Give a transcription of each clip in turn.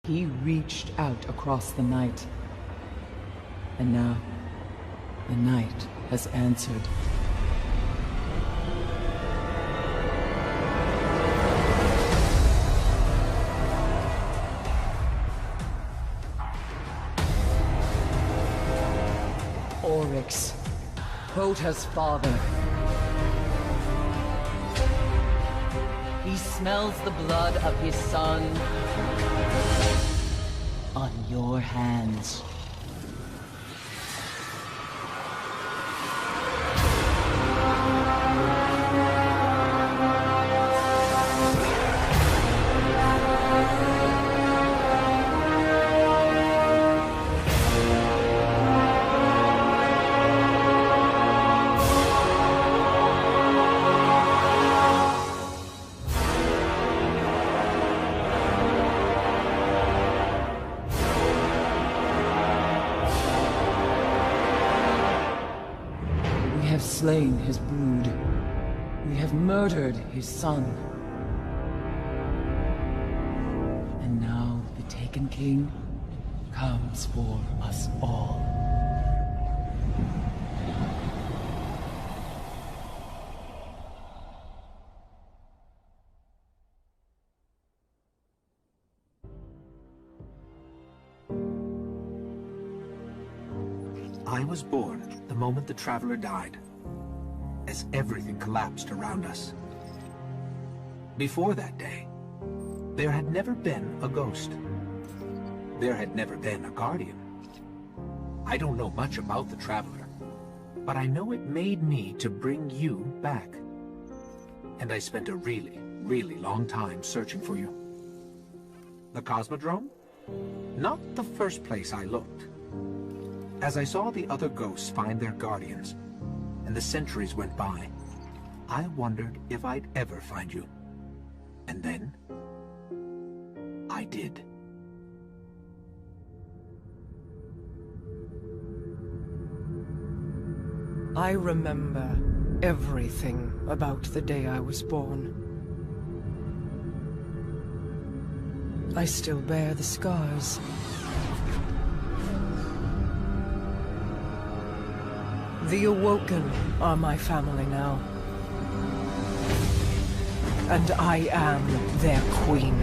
He reached out across the night. And now, the night has answered. Oryx, Crota's father. He smells the blood of his son on your hands. We have slain his brood. We have murdered his son. And now the Taken King comes for us all. I was born the moment the Traveler died, as everything collapsed around us. Before that day, there had never been a ghost. There had never been a Guardian. I don't know much about the Traveler, but I know it made me to bring you back. And I spent a really, really long time searching for you. The Cosmodrome? Not the first place I looked. As I saw the other ghosts find their guardians, and the centuries went by, I wondered if I'd ever find you. And then, I did. I remember everything about the day I was born. I still bear the scars. The Awoken are my family now. And I am their queen.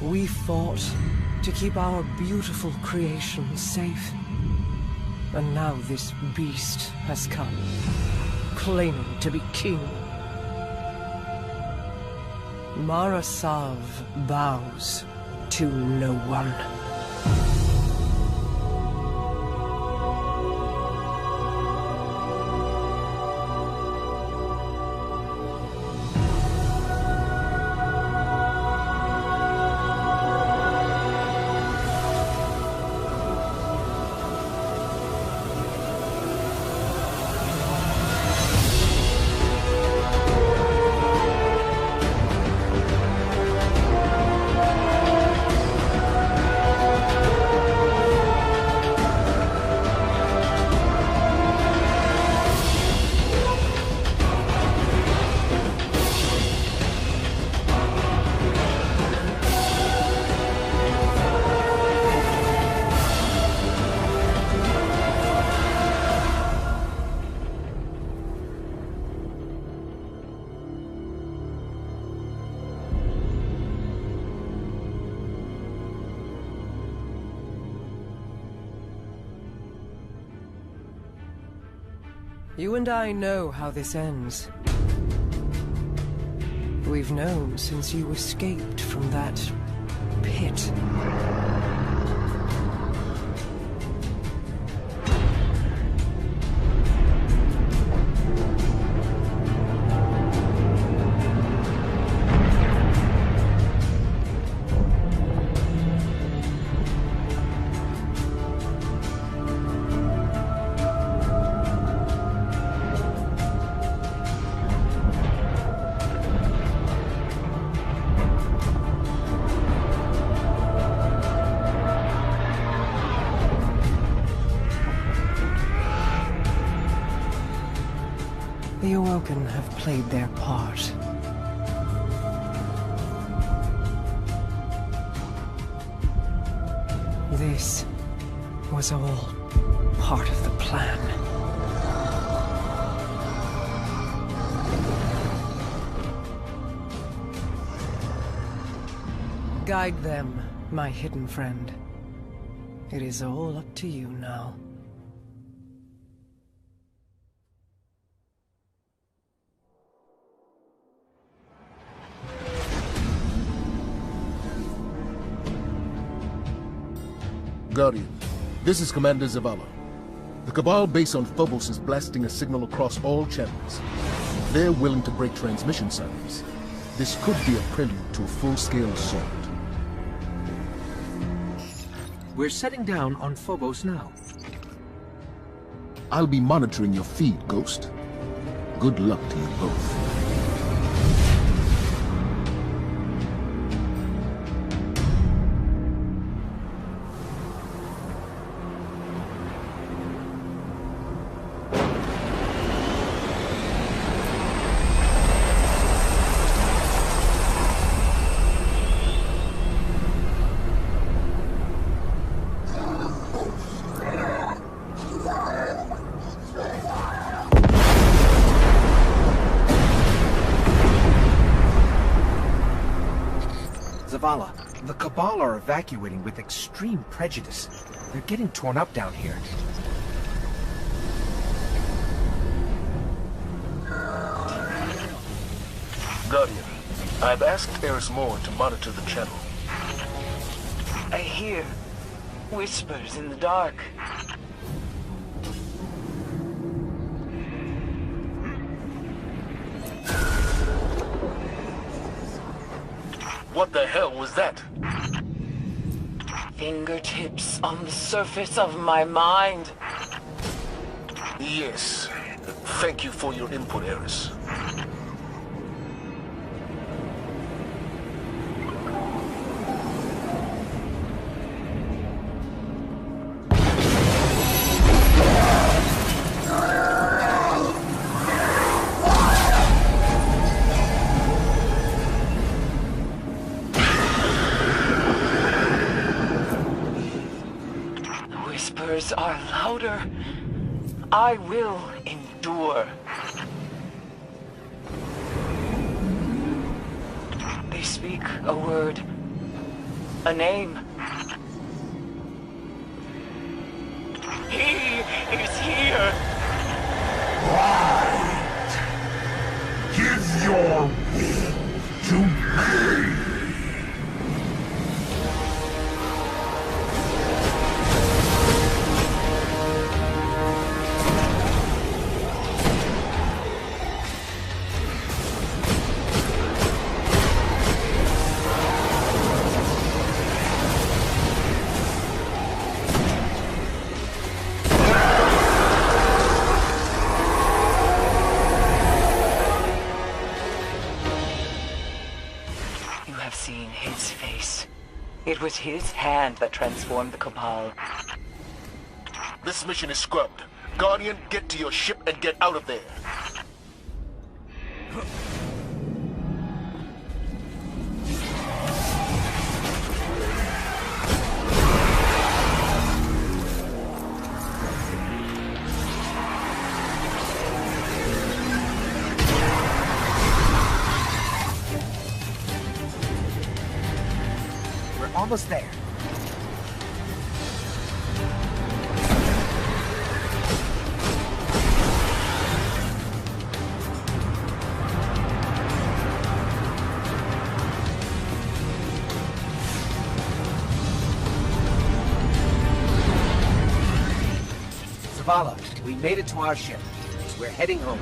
We fought to keep our beautiful creations safe. And now this beast has come, claiming to be king. Mara Salve bows to no one. You and I know how this ends. We've known since you escaped from that pit. Forspoken have played their part. This was all part of the plan. Guide them, my hidden friend. It is all up to you now. Guardian, this is Commander Zavala. The Cabal base on Phobos is blasting a signal across all channels. They're willing to break transmission silence. This could be a prelude to a full-scale assault. We're setting down on Phobos now. I'll be monitoring your feed, Ghost. Good luck to you both. Zavala, the Cabal are evacuating with extreme prejudice. They're getting torn up down here. Guardian, I've asked Eris Morn to monitor the channel. I hear whispers in the dark. What the hell was that? Fingertips on the surface of my mind. Yes. Thank you for your input, Eris. Are louder. I will endure. They speak a word, a name. He is here. Right. Give your will to me. It was his hand that transformed the Cabal. This mission is scrubbed. Guardian, get to your ship and get out of there. Almost there. Zavala, we made it to our ship. We're heading home.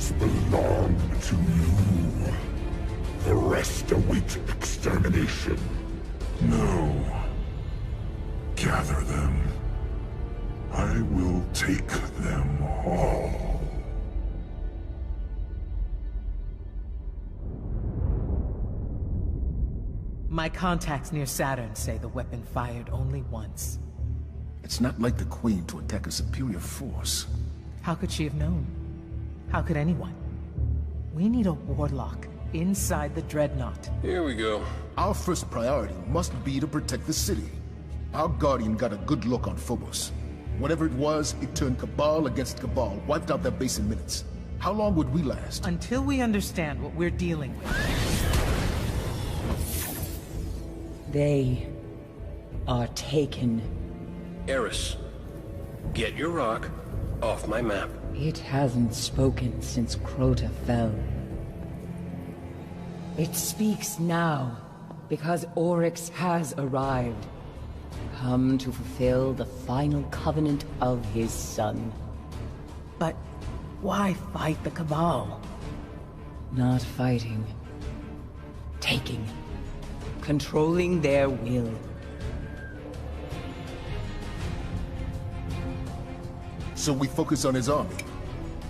others belong to you. The rest await extermination. No. Gather them. I will take them all. My contacts near Saturn say the weapon fired only once. It's not like the Queen to attack a superior force. How could she have known? How could anyone? We need a warlock inside the Dreadnought. Here we go. Our first priority must be to protect the city. Our Guardian got a good look on Phobos. Whatever it was, it turned Cabal against Cabal, wiped out their base in minutes. How long would we last? Until we understand what we're dealing with. They are taken. Eris, get your rock off my map. It hasn't spoken since Crota fell. It speaks now, because Oryx has arrived. Come to fulfill the final covenant of his son. But why fight the Cabal? Not fighting. Taking. Controlling their will. So we focus on his army.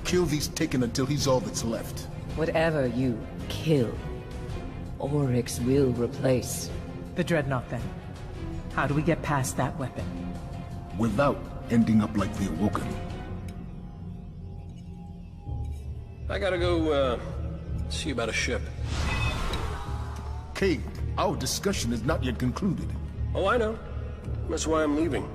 Kill these Taken until he's all that's left. Whatever you kill, Oryx will replace. The Dreadnought, then. How do we get past that weapon? Without ending up like the Awoken. I gotta go, see about a ship. Cade, our discussion is not yet concluded. Oh, I know. That's why I'm leaving.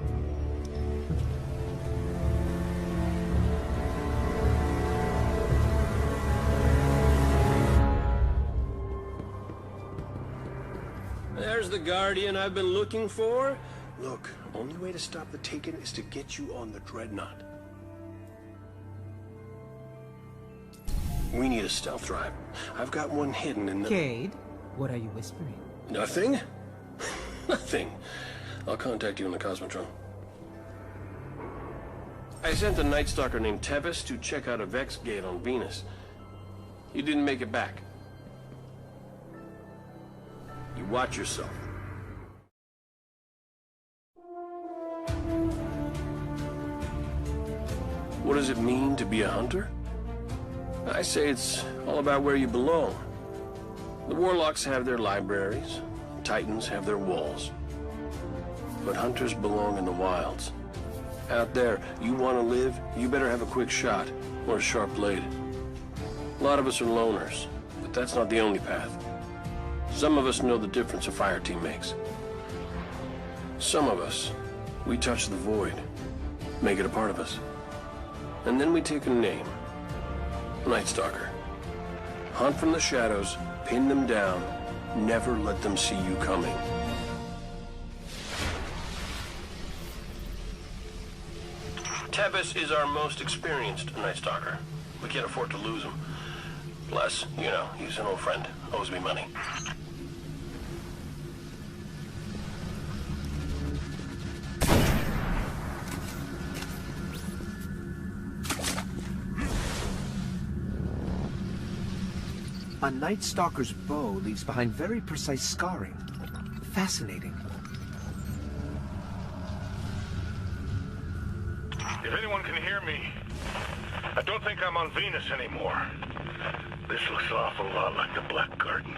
There's the Guardian I've been looking for. Look, only way to stop the Taken is to get you on the Dreadnought. We need a stealth drive. I've got one hidden in the... Cade, what are you whispering? Nothing? Nothing. I'll contact you in the Cosmotron. I sent a Night Stalker named Tevis to check out a Vex gate on Venus. He didn't make it back. You watch yourself. What does it mean to be a hunter? I say it's all about where you belong. The Warlocks have their libraries, Titans have their walls. But hunters belong in the wilds. Out there, you want to live, you better have a quick shot or a sharp blade. A lot of us are loners, but that's not the only path. Some of us know the difference a fire team makes. Some of us, we touch the void, make it a part of us. And then we take a name. Night Stalker. Hunt from the shadows, pin them down, never let them see you coming. Tevis is our most experienced Night Stalker. We can't afford to lose him. Plus, you know, he's an old friend, owes me money. A Night Stalker's bow leaves behind very precise scarring. Fascinating. If anyone can hear me, I don't think I'm on Venus anymore. This looks an awful lot like the Black Garden.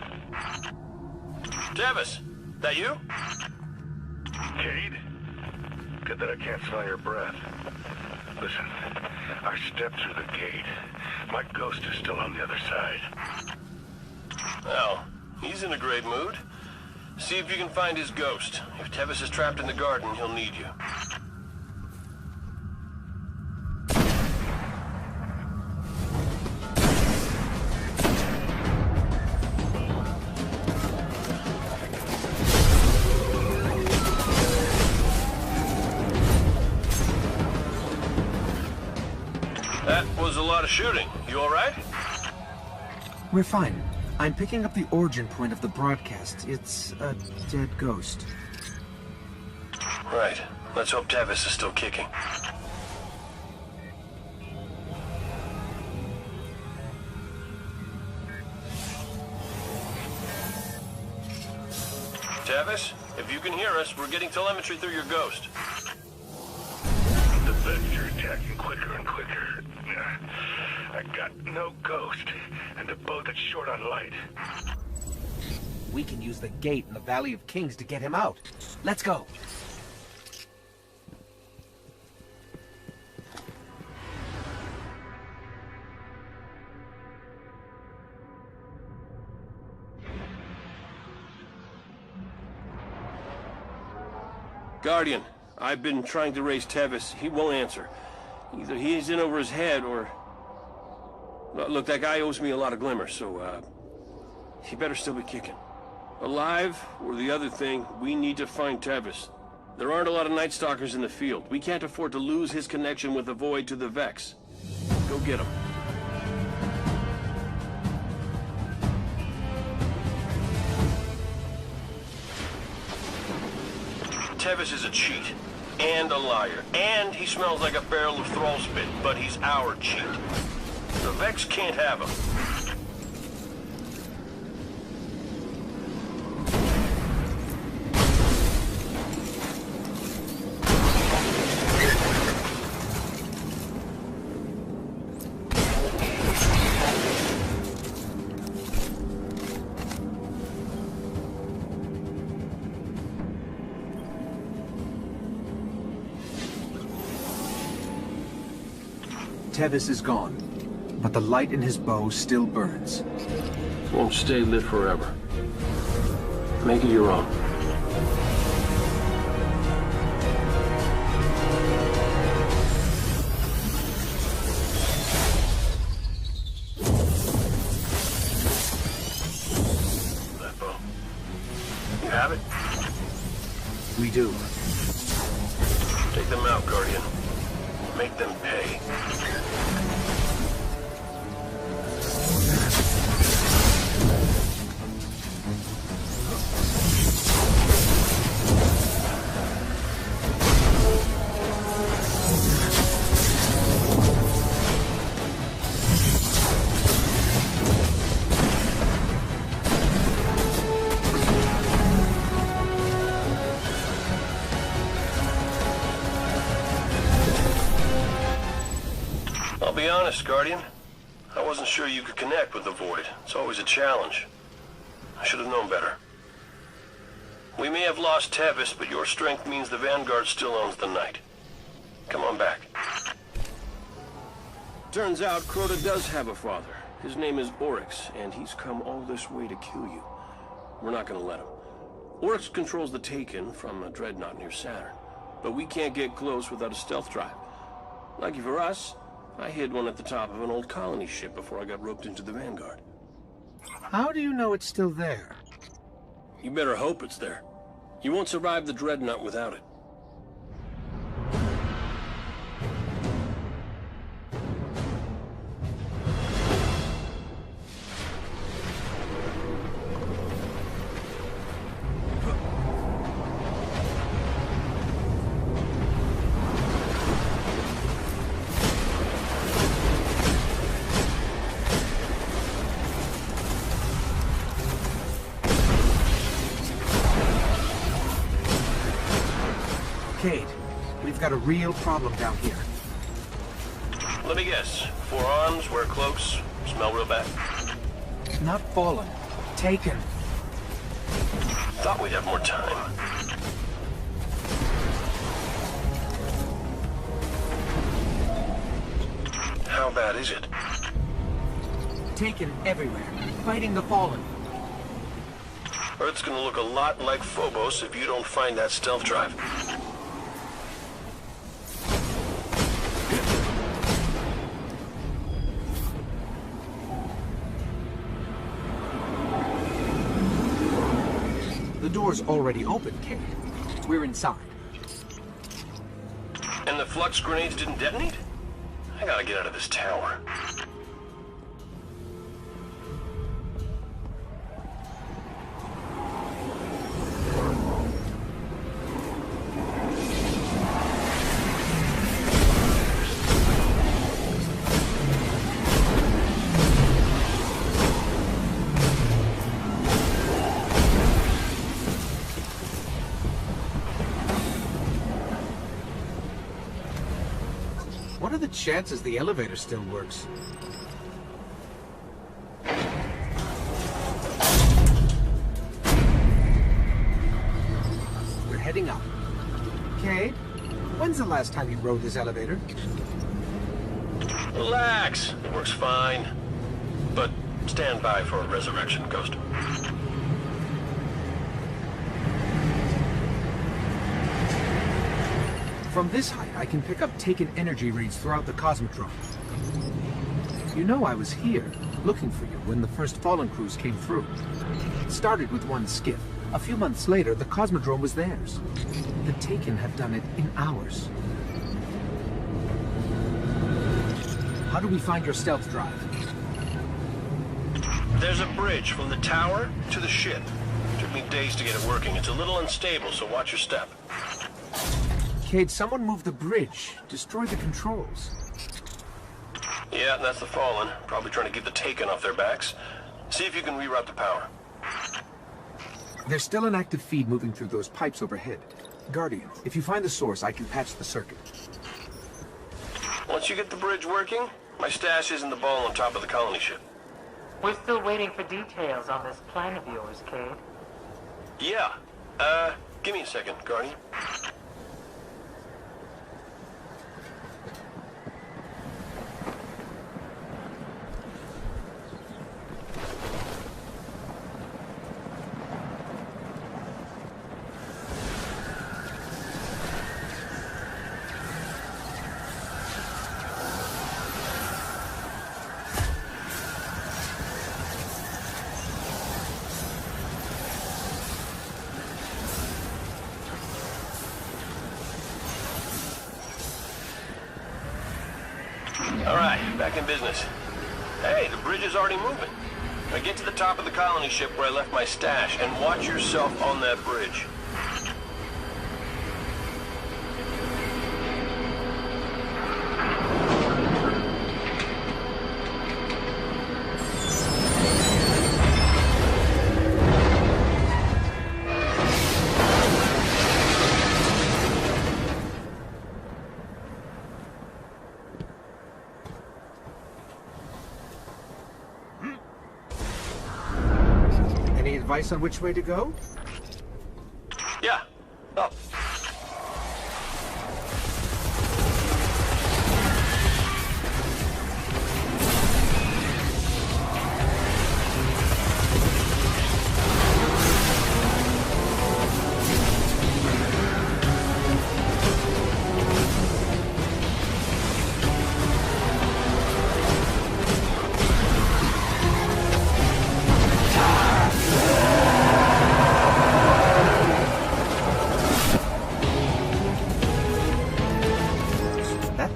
Tevis, that you? Cade? Good that I can't smell your breath. Listen, I stepped through the gate. My ghost is still on the other side. Well, he's in a great mood. See if you can find his ghost. If Tevis is trapped in the garden, he'll need you. That was a lot of shooting. You all right? We're fine. I'm picking up the origin point of the broadcast. It's a dead ghost. Right. Let's hope Tevis is still kicking. Tevis, if you can hear us, we're getting telemetry through your ghost. The Vex are attacking quicker and quicker. I got no ghost, and a boat that's short on light. We can use the gate in the Valley of Kings to get him out. Let's go. Guardian, I've been trying to raise Tevis. He won't answer. Either he's in over his head or... Look, that guy owes me a lot of glimmer, so, he better still be kicking. Alive, or the other thing, we need to find Tevis. There aren't a lot of Night Stalkers in the field. We can't afford to lose his connection with the Void to the Vex. Go get him. Tevis is a cheat, and a liar, and he smells like a barrel of thrall spit, but he's our cheat. The Vex can't have him. Tevis is gone, but the light in his bow still burns. Won't stay lit forever. Make it your own. That bow. You have it? We do. Take them out, Guardian. Make them pay. I'll be honest, Guardian. I wasn't sure you could connect with the Void. It's always a challenge. I should have known better. We may have lost Tevis, but your strength means the Vanguard still owns the night. Come on back. Turns out Crota does have a father. His name is Oryx, and he's come all this way to kill you. We're not gonna let him. Oryx controls the Taken from a dreadnought near Saturn, but we can't get close without a stealth drive. Lucky for us, I hid one at the top of an old colony ship before I got roped into the Vanguard. How do you know it's still there? You better hope it's there. You won't survive the dreadnought without it. Cade, we've got a real problem down here. Let me guess. 4 arms, wear cloaks, smell real bad. Not fallen. Taken. Thought we'd have more time. How bad is it? Taken everywhere. Fighting the Fallen. Earth's gonna look a lot like Phobos if you don't find that stealth drive. The door's already open, Cade. We're inside. And the flux grenades didn't detonate? I gotta get out of this tower. are the chances the elevator still works? We're heading up. Cade, when's the last time you rode this elevator? Relax. It works fine. But stand by for a resurrection, Ghost. From this height, I can pick up taken energy reads throughout the Cosmodrome. You know I was here, looking for you, when the first Fallen crews came through. It started with one skiff. A few months later, the Cosmodrome was theirs. The Taken have done it in hours. How do we find your stealth drive? There's a bridge from the tower to the ship. Took me days to get it working. It's a little unstable, so watch your step. Cade, someone moved the bridge. Destroyed the controls. Yeah, that's the Fallen. Probably trying to get the Taken off their backs. See if you can reroute the power. There's still an active feed moving through those pipes overhead. Guardian, if you find the source, I can patch the circuit. Once you get the bridge working, my stash is in the ball on top of the colony ship. We're still waiting for details on this plan of yours, Cade. Yeah. Give me a second, Guardian. Alright, back in business. Hey, the bridge is already moving. Now get to the top of the colony ship where I left my stash, and watch yourself on that bridge. Advice on which way to go? Yeah, up.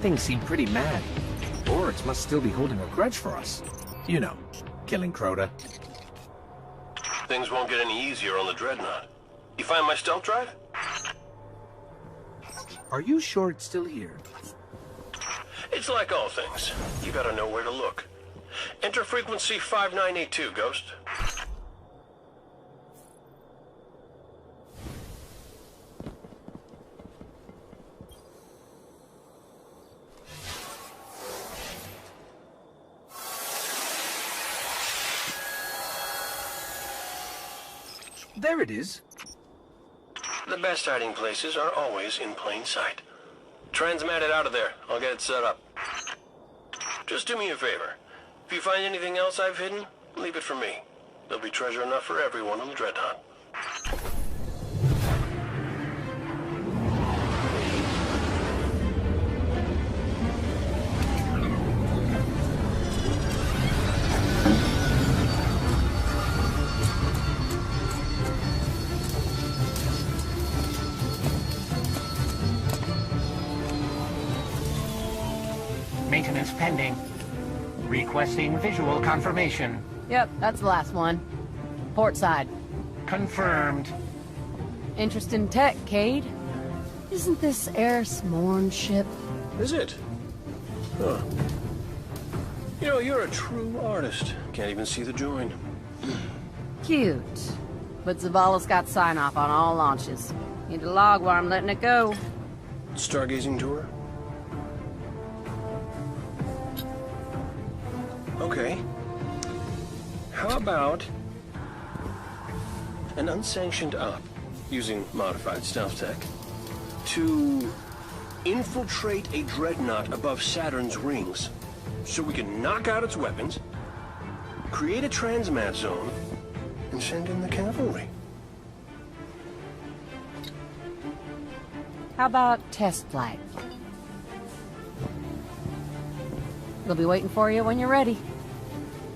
Thing seemed pretty mad. Oryx must still be holding a grudge for us. You know, killing Crota. Things won't get any easier on the Dreadnought. You find my stealth drive? Are you sure it's still here? It's like all things. You gotta know where to look. Enter frequency 5982, Ghost. There it is. The best hiding places are always in plain sight. Transmat it out of there. I'll get it set up. Just do me a favor. If you find anything else I've hidden, leave it for me. There'll be treasure enough for everyone on the Dreadnought. Maintenance pending. Requesting visual confirmation. Yep, that's the last one. Port side. Confirmed. Interesting tech, Cade. Isn't this Eris Morn ship? Is it? Huh. You know, you're a true artist. Can't even see the join. Cute. But Zavala's got sign-off on all launches. Need a log while I'm letting it go. Stargazing tour? Okay. How about an unsanctioned op, using modified stealth tech, to infiltrate a dreadnought above Saturn's rings, so we can knock out its weapons, create a transmat zone, and send in the cavalry? How about test flight? We'll be waiting for you when you're ready.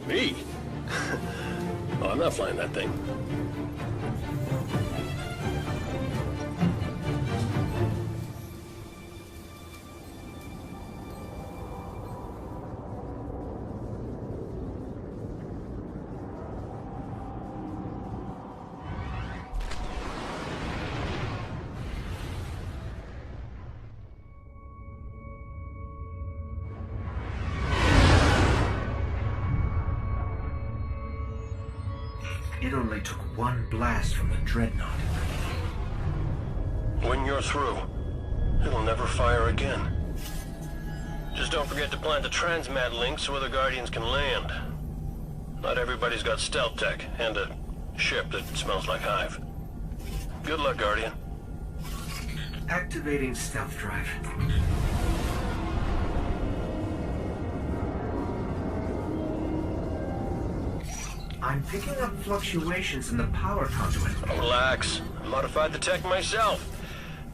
Me? Oh, I'm not flying that thing. It only took one blast from the dreadnought. When you're through, it'll never fire again. Just don't forget to plant the transmat link so other Guardians can land. Not everybody's got stealth tech, and a ship that smells like Hive. Good luck, Guardian. Activating stealth drive. I'm picking up fluctuations in the power conduit. Oh, relax. I modified the tech myself.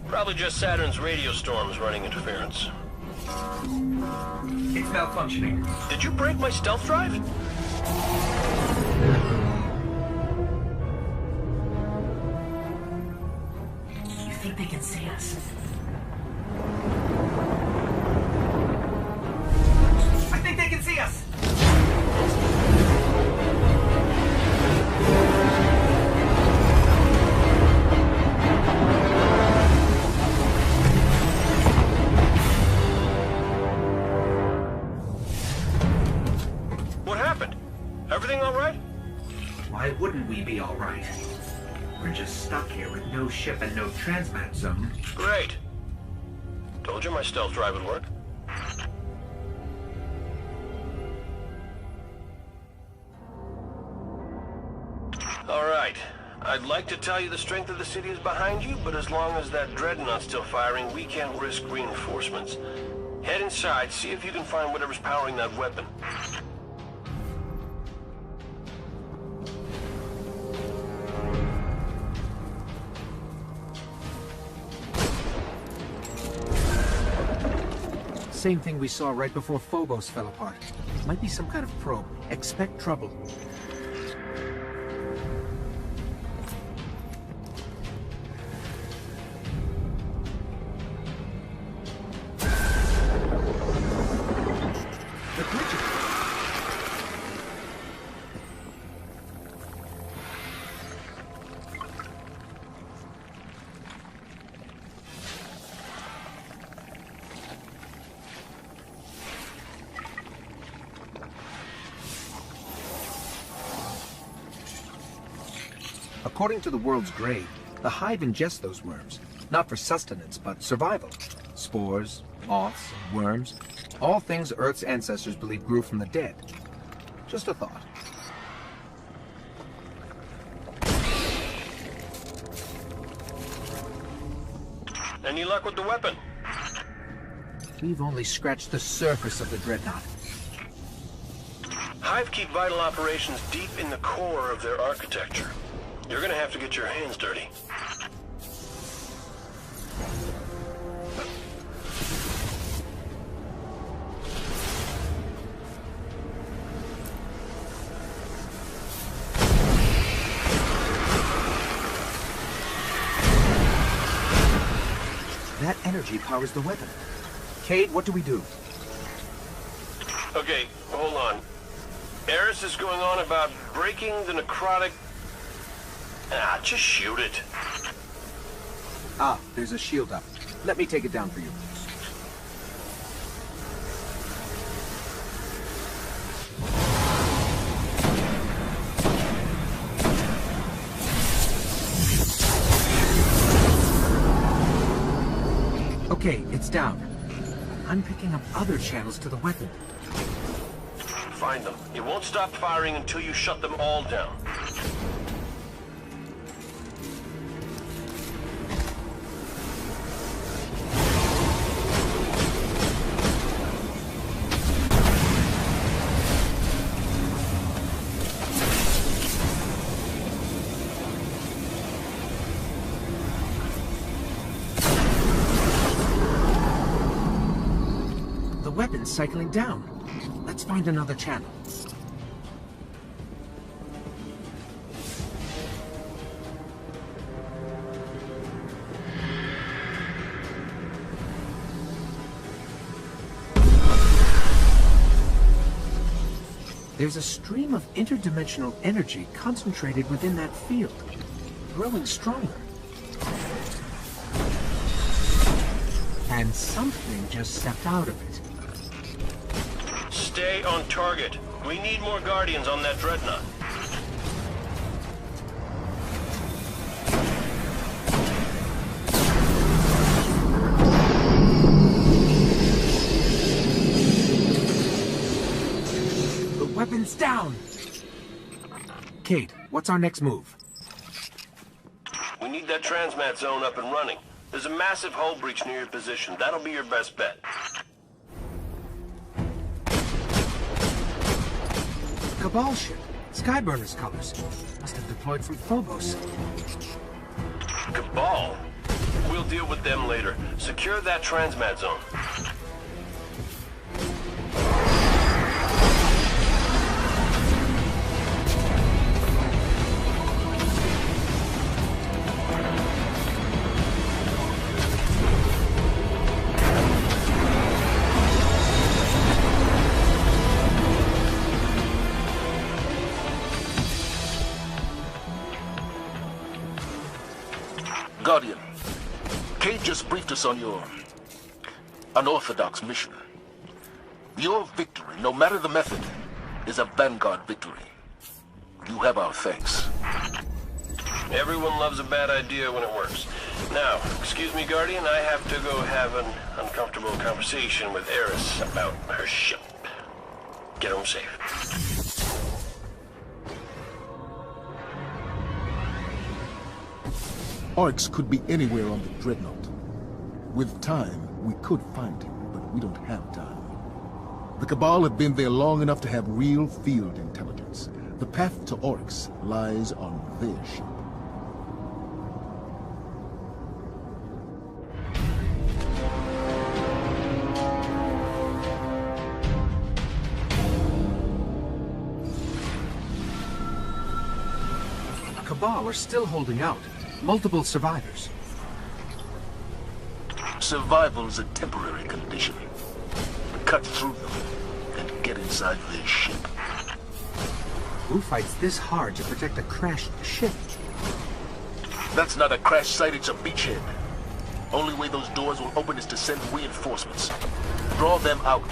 Probably just Saturn's radio storms running interference. It's malfunctioning. Did you break my stealth drive? You think they can see us? I think they can see us! Everything all right? Why wouldn't we be all right? We're just stuck here with no ship and no transmat zone. Great. Told you my stealth drive would work. All right. I'd like to tell you the strength of the city is behind you, but as long as that dreadnought's still firing, we can't risk reinforcements. Head inside, see if you can find whatever's powering that weapon. Same thing we saw right before Phobos fell apart. Might be some kind of probe. Expect trouble. The bridge. According to the world's grave, the Hive ingests those worms, not for sustenance, but survival. Spores, moths, worms, all things Earth's ancestors believed grew from the dead. Just a thought. Any luck with the weapon? We've only scratched the surface of the dreadnought. Hive keep vital operations deep in the core of their architecture. You're gonna have to get your hands dirty. That energy powers the weapon. Cade, what do we do? Okay, hold on. Eris is going on about breaking the necrotic... just shoot it. Ah, there's a shield up. Let me take it down for you. Okay, it's down. I'm picking up other channels to the weapon. Find them. It won't stop firing until you shut them all down. The weapon's cycling down. Let's find another channel. There's a stream of interdimensional energy concentrated within that field, growing stronger. And something just stepped out of it. Stay on target. We need more Guardians on that Dreadnought. The weapon's down! Cade, what's our next move? We need that transmat zone up and running. There's a massive hull breach near your position. That'll be your best bet. Cabal ship. Skyburner's colors. Must have deployed from Phobos. Cabal? We'll deal with them later. Secure that transmat zone. Guardian, Cade just briefed us on your unorthodox mission. Your victory, no matter the method, is a Vanguard victory. You have our thanks. Everyone loves a bad idea when it works. Now, excuse me, Guardian, I have to go have an uncomfortable conversation with Eris about her ship. Get home safe. Oryx could be anywhere on the Dreadnought. With time, we could find him, but we don't have time. The Cabal have been there long enough to have real field intelligence. The path to Oryx lies on their ship. Cabal are still holding out. Multiple survivors. Survival's a temporary condition. Cut through them and get inside their ship. Who fights this hard to protect a crashed ship? That's not a crash site, it's a beachhead. Only way those doors will open is to send reinforcements. Draw them out.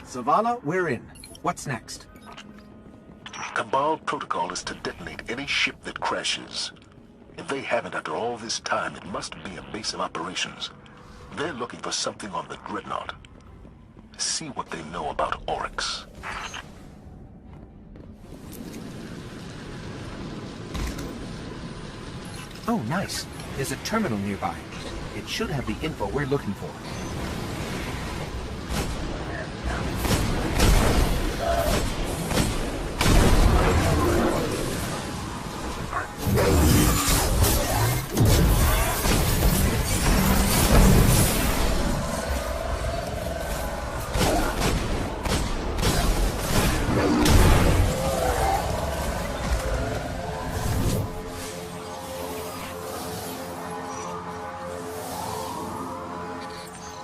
Zavala, we're in. What's next? Cabal protocol is to detonate any ship that crashes. If they haven't after all this time, it must be a base of operations. They're looking for something on the Dreadnought. See what they know about Oryx. Oh, nice. There's a terminal nearby. It should have the info we're looking for.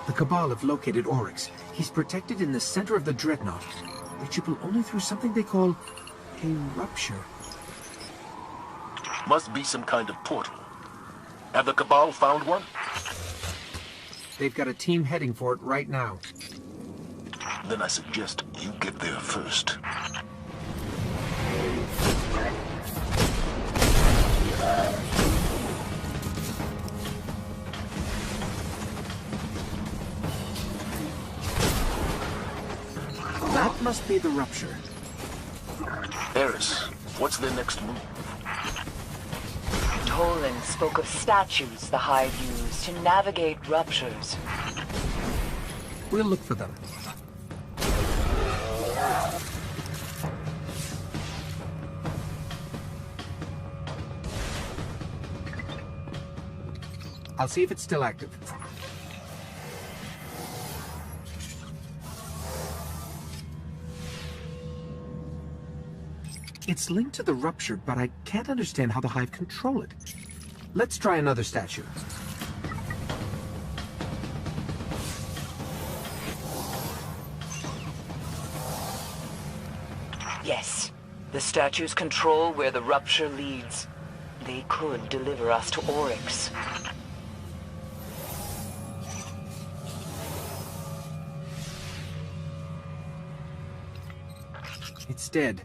The Cabal have located Oryx. He's protected in the center of the Dreadnought, reachable only through something they call a rupture. Must be some kind of portal. Have the Cabal found one? They've got a team heading for it right now. Then I suggest you get there first. That must be the rupture. Eris, what's their next move? Toland spoke of statues the Hive used to navigate ruptures. We'll look for them. I'll see if it's still active. It's linked to the rupture, but I can't understand how the Hive control it. Let's try another statue. Yes, the statues control where the rupture leads. They could deliver us to Oryx. It's dead.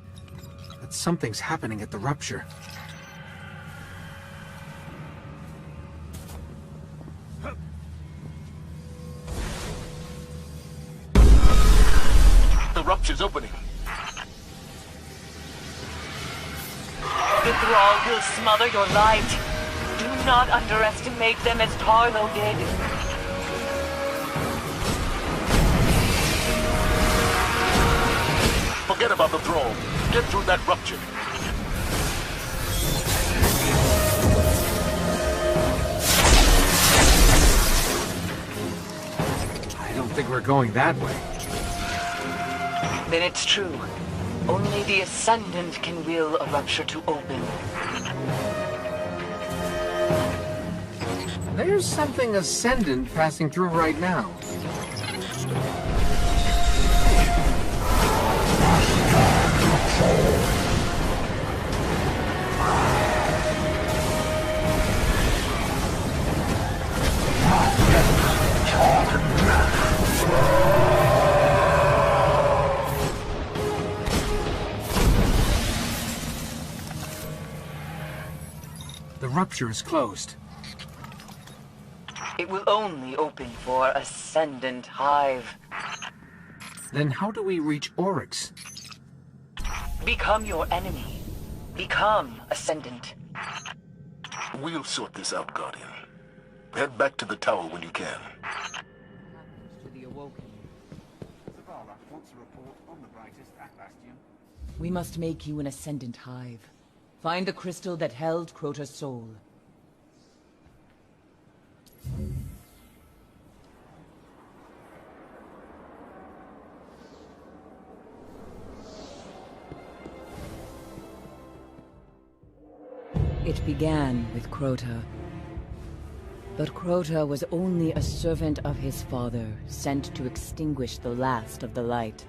But something's happening at the rupture. The rupture's opening. The Thrall will smother your light. Do not underestimate them as Tarlo did. Forget about the Thrall. Get through that rupture. I don't think we're going that way. Then it's true. Only the Ascendant can will a rupture to open. There's something Ascendant passing through right now. The rupture is closed. It will only open for Ascendant Hive. Then how do we reach Oryx? Become your enemy. Become Ascendant. We'll sort this out, Guardian. Head back to the tower when you can. To the Awoken. Zavala wants a report on the brightest Atlastian. We must make you an Ascendant Hive. Find the crystal that held Crota's soul. It began with Crota. But Crota was only a servant of his father, sent to extinguish the last of the light.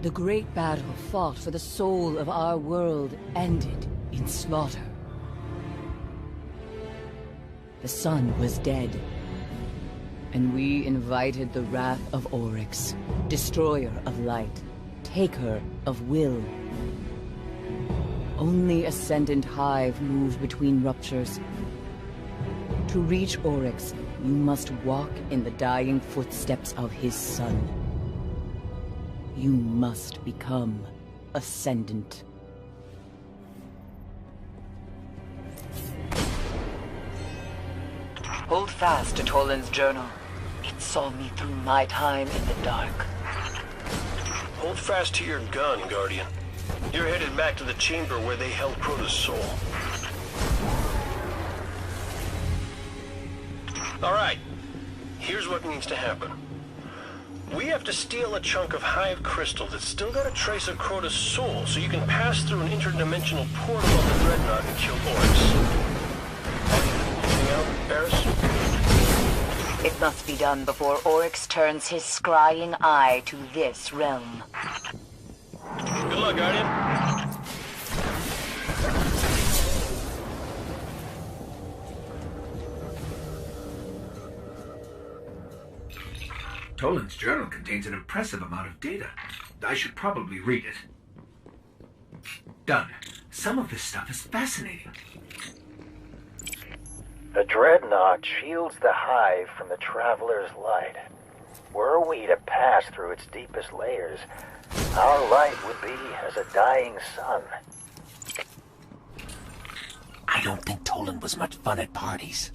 The great battle fought for the soul of our world ended in slaughter. The sun was dead, and we invited the wrath of Oryx, destroyer of light, taker of will. Only Ascendant Hive move between ruptures. To reach Oryx, you must walk in the dying footsteps of his son. You must become Ascendant. Hold fast to Toland's journal. It saw me through my time in the dark. Hold fast to your gun, Guardian. You're headed back to the chamber where they held Crota's soul. Alright, here's what needs to happen. We have to steal a chunk of Hive crystal that's still got a trace of Crota's soul, so you can pass through an interdimensional portal on the Dreadnought and kill Oryx. Anything out, Eris? It must be done before Oryx turns his scrying eye to this realm. Good luck, Guardian. Toland's journal contains an impressive amount of data. I should probably read it. Done. Some of this stuff is fascinating. The Dreadnought shields the Hive from the Traveler's light. Were we to pass through its deepest layers, our light would be as a dying sun. I don't think Toland was much fun at parties.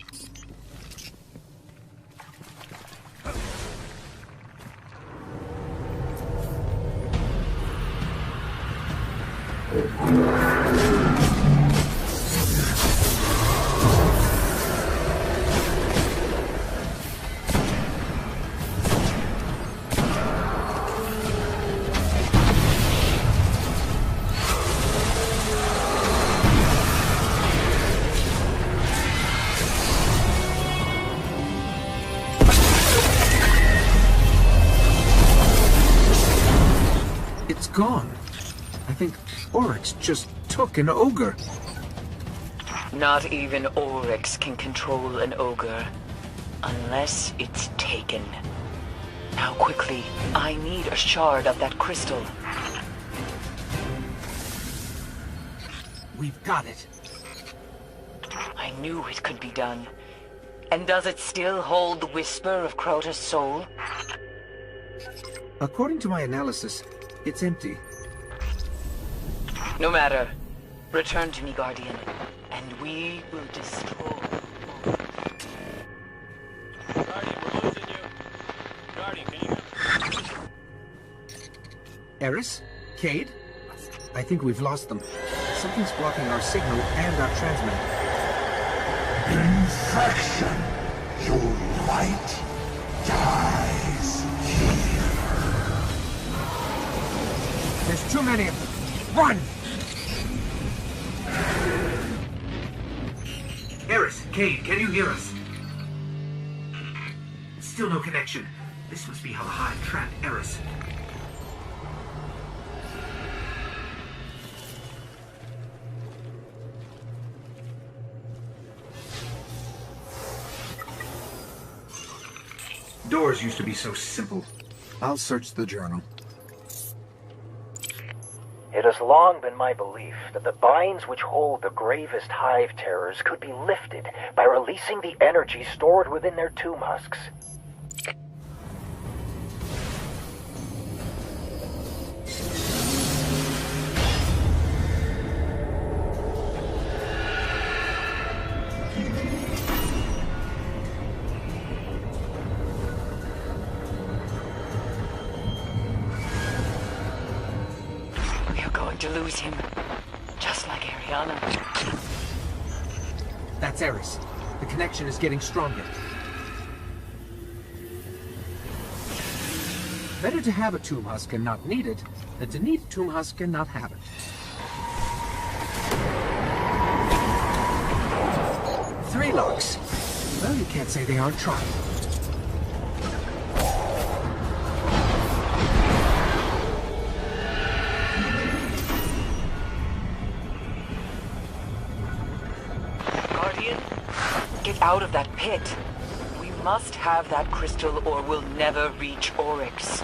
It's gone. I think Oryx just took an ogre. Not even Oryx can control an ogre. Unless it's taken. Now quickly, I need a shard of that crystal. We've got it. I knew it could be done. And does it still hold the whisper of Crota's soul? According to my analysis, it's empty. No matter. Return to me, Guardian, and we will destroy. Guardian, we're losing you. Guardian, can you hear me? Eris? Cade? I think we've lost them. Something's blocking our signal and our transmitter. Infection. Your light dies here. There's too many of them. Run! Eris, Cade, can you hear us? Still no connection. This must be how the Hive trapped Eris. Doors used to be so simple. I'll search the journal. It has long been my belief that the binds which hold the gravest Hive terrors could be lifted by releasing the energy stored within their tomb husks. To lose him, just like Ariana. That's Eris. The connection is getting stronger. Better to have a tomb husk and not need it, than to need a tomb husk and not have it. 3 locks. Well, you can't say they aren't trying. Get out of that pit. We must have that crystal or we'll never reach Oryx.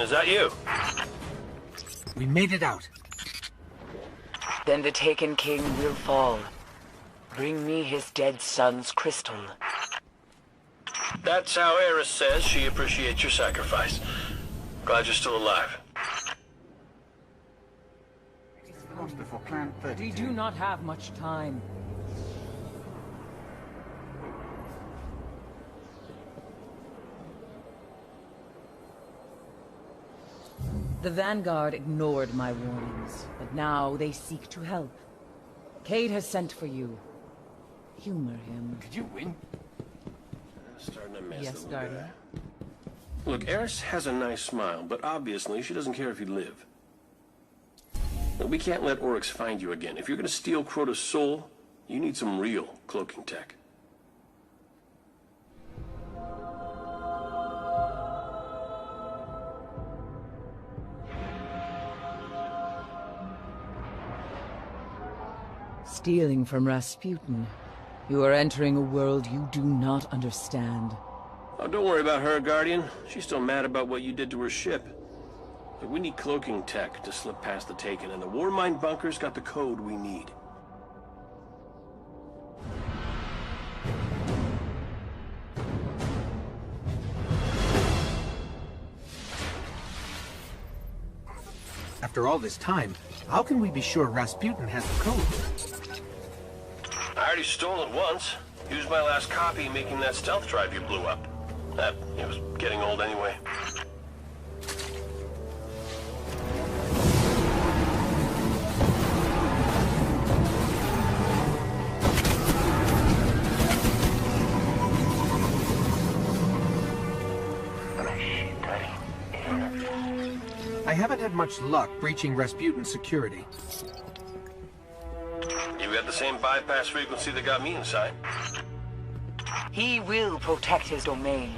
Is that you? We made it out. Then the Taken King will fall. Bring me his dead son's crystal. That's how Eris says she appreciates your sacrifice. Glad you're still alive. Lost before Clan 32. We do not have much time. The Vanguard ignored my warnings, but now they seek to help. Cade has sent for you. Humor him. Could you win? Starting to mess Yes, the little Guardian. guy. Look, Eris has a nice smile, but obviously she doesn't care if you live. Look, we can't let Oryx find you again. If you're gonna steal Crota's soul, you need some real cloaking tech. Stealing from Rasputin. You are entering a world you do not understand. Oh, don't worry about her, Guardian. She's still mad about what you did to her ship. But we need cloaking tech to slip past the Taken, and the Warmind bunker's got the code we need. After all this time, how can we be sure Rasputin has the code? I already stole it once. Used my last copy making that stealth drive you blew up. It was getting old anyway. I haven't had much luck breaching Rasputin's security. You got the same bypass frequency that got me inside. He will protect his domain.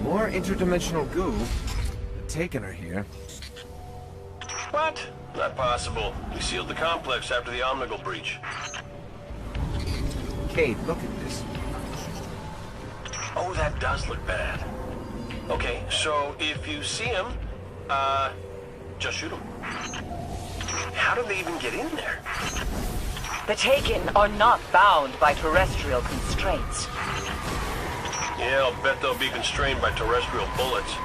More interdimensional goo. The Taken are here. What? Not possible. We sealed the complex after the Omnigul breach. Cade, look at this. Oh, that does look bad. Okay, so if you see him, just shoot him. How did they even get in there? The Taken are not bound by terrestrial constraints. Yeah, I'll bet they'll be constrained by terrestrial bullets.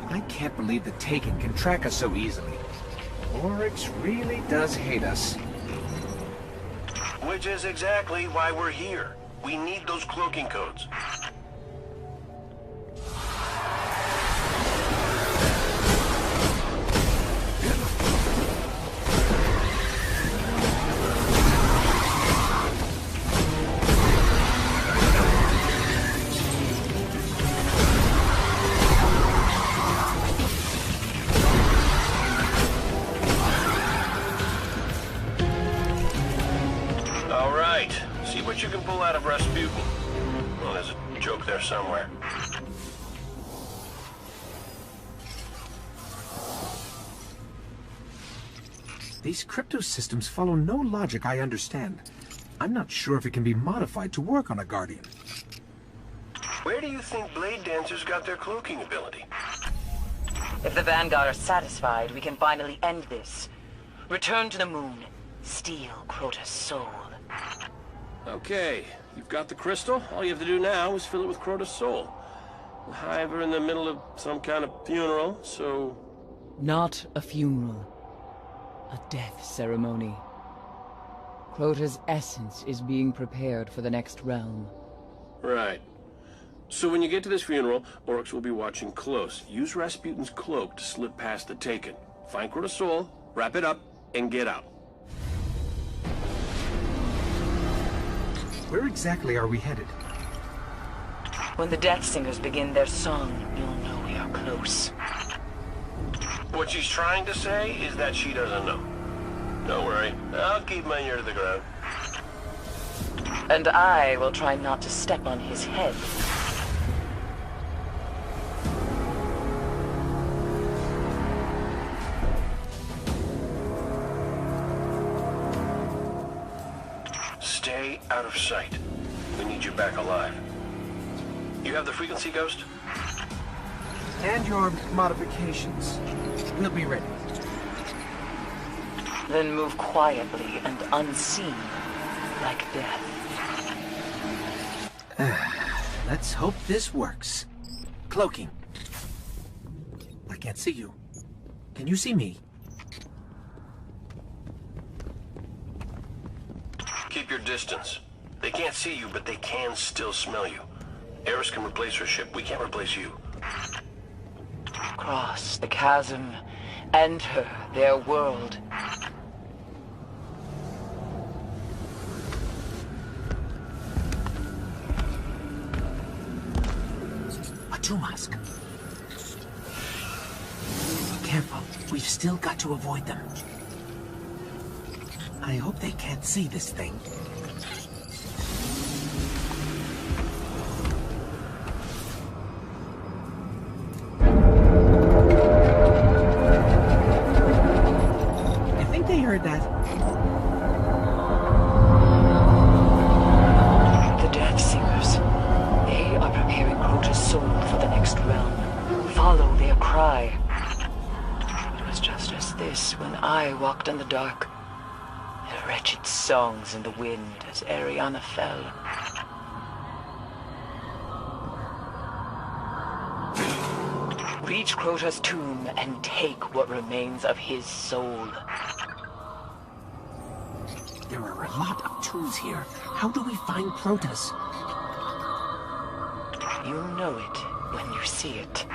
I can't believe the Taken can track us so easily. Oryx really does hate us. Which is exactly why we're here. We need those cloaking codes. All right, see what you can pull out of Rasputin. Well, there's a joke there somewhere. These crypto systems follow no logic I understand. I'm not sure if it can be modified to work on a Guardian. Where do you think Blade Dancers got their cloaking ability? If the Vanguard are satisfied, we can finally end this. Return to the moon. Steal Crota's soul. Okay, you've got the crystal. All you have to do now is fill it with Crota's soul. The Hive are in the middle of some kind of funeral, so... Not a funeral. A death ceremony. Crota's essence is being prepared for the next realm. Right. So when you get to this funeral, Oryx will be watching close. Use Rasputin's cloak to slip past the Taken. Find Crota's soul, wrap it up, and get out. Where exactly are we headed? When the Death Singers begin their song, you'll know we are close. What she's trying to say is that she doesn't know. Don't worry, I'll keep my ear to the ground. And I will try not to step on his head. Stay out of sight. We need you back alive. You have the frequency, Ghost? And your modifications. We'll be ready. Then move quietly and unseen, like death. Let's hope this works. Cloaking. I can't see you. Can you see me? Keep your distance. They can't see you, but they can still smell you. Eris can replace her ship. We can't replace you. Cross the chasm. Enter their world. A Tumask. Careful. We've still got to avoid them. I hope they can't see this thing. I think they heard that. The Death Singers. They are preparing Crota's soul for the next realm. Follow their cry. It was just as this when I walked in the dark. Their wretched songs in the wind as Ariana fell. Reach Crota's tomb and take what remains of his soul. There are a lot of tombs here. How do we find Crota's? You'll know it when you see it.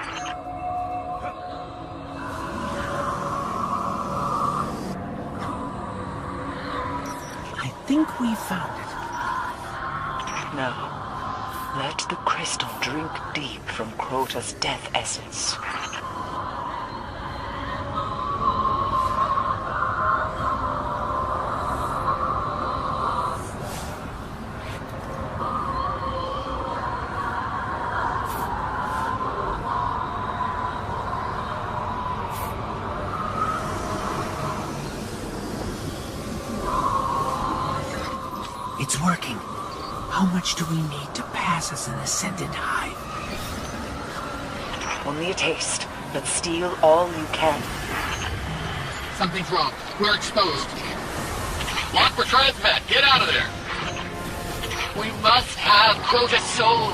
I think we found it. Now, let the crystal drink deep from Crota's death essence. It's working. How much do we need to pass as an Ascendant Hive? Only a taste, but steal all you can. Something's wrong. We're exposed. Lock for transmat. Get out of there. We must have Crota's soul.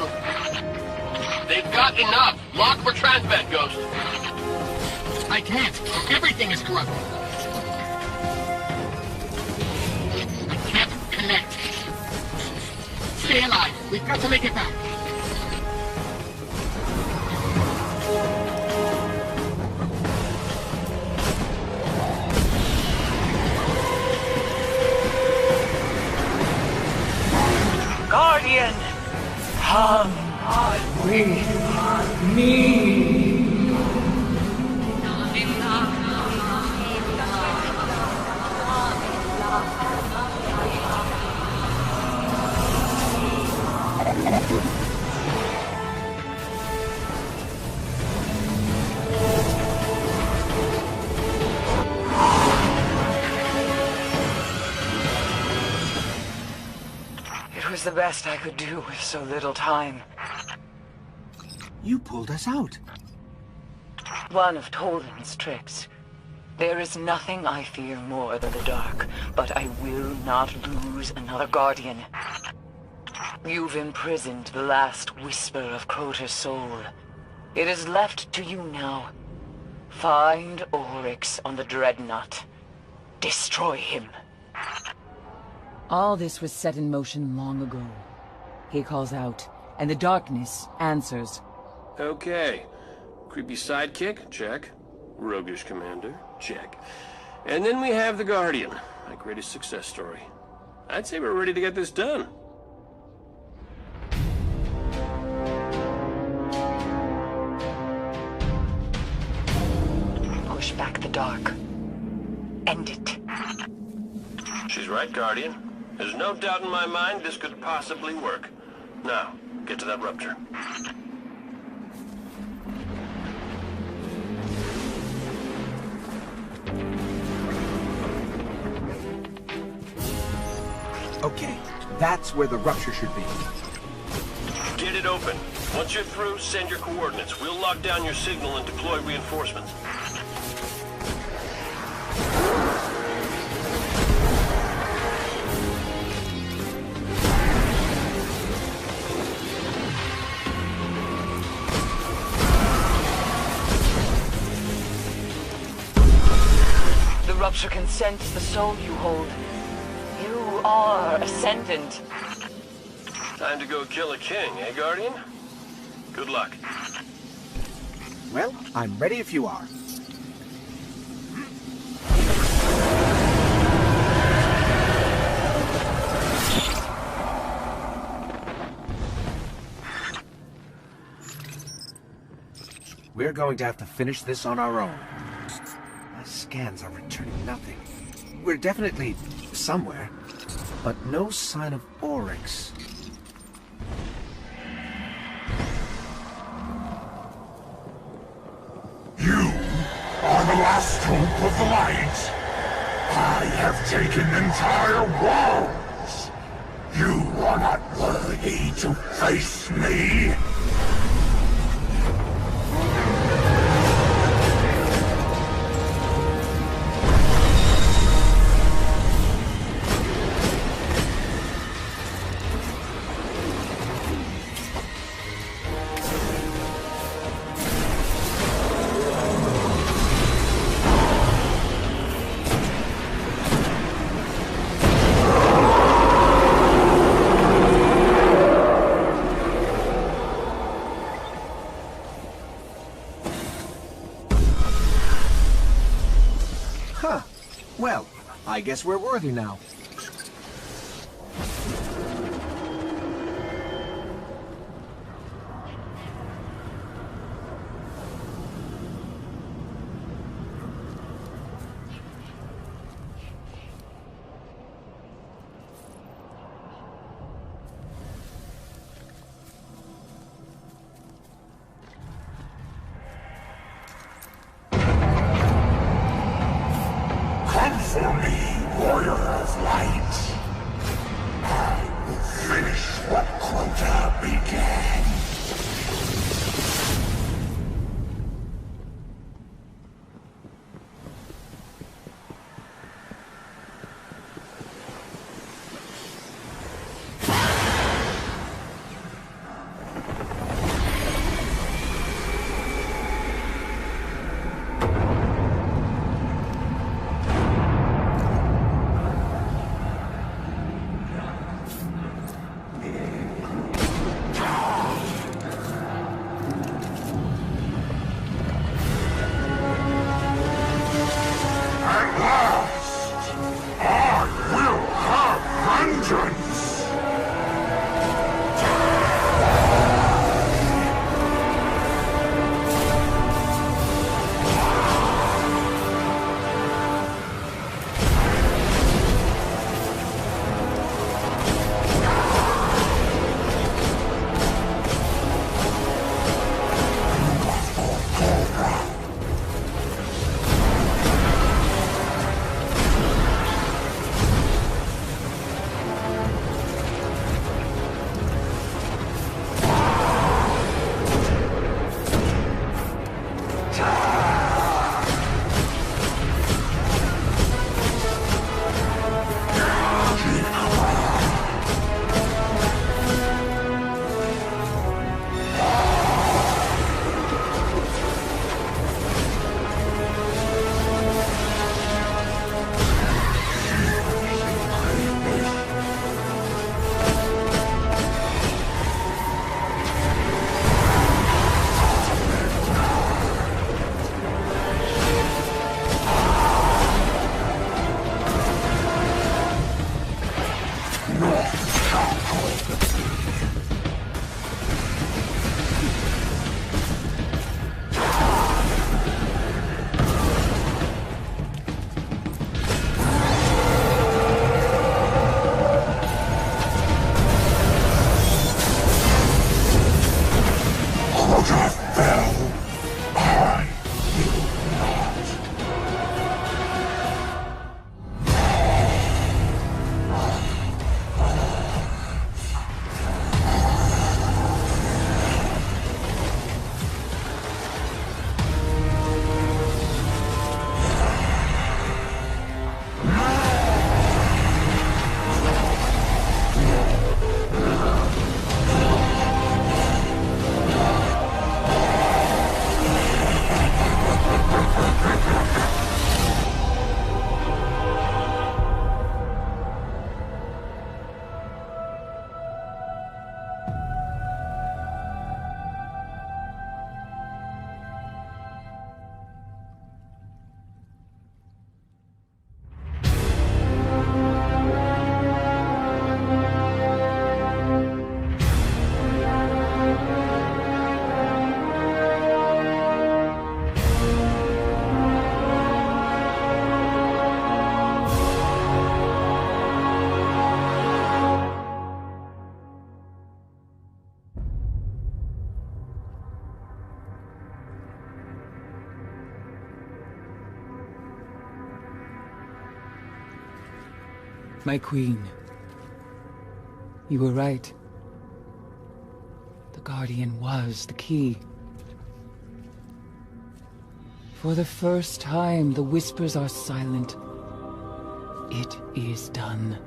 They've got enough. Lock for transmat, Ghost. I can't. Everything is corrupted. I can't connect. Stay alive. We've got to make it back. Guardian! Come with me! It was the best I could do with so little time. You pulled us out. One of Toland's tricks. There is nothing I fear more than the dark, but I will not lose another Guardian. You've imprisoned the last whisper of Crota's soul. It is left to you now. Find Oryx on the Dreadnought. Destroy him. All this was set in motion long ago. He calls out, and the darkness answers. Okay. Creepy sidekick? Check. Roguish commander? Check. And then we have the Guardian, my greatest success story. I'd say we're ready to get this done. Push back the dark. End it. She's right, Guardian. There's no doubt in my mind this could possibly work. Now, get to that rupture. Okay, that's where the rupture should be. Get it open. Once you're through, send your coordinates. We'll lock down your signal and deploy reinforcements. Rupture can sense the soul you hold. You are Ascendant. Time to go kill a king, eh, Guardian? Good luck. Well, I'm ready if you are. We're going to have to finish this on our own. My scans are returning nothing. We're definitely somewhere, but no sign of Oryx. You are the last hope of the light. I have taken entire worlds. You are not worthy to face me. Huh. Well, I guess we're worthy now. Come for me, warrior of light. I will finish what Crota began. My queen. You were right. The Guardian was the key. For the first time, the whispers are silent. It is done.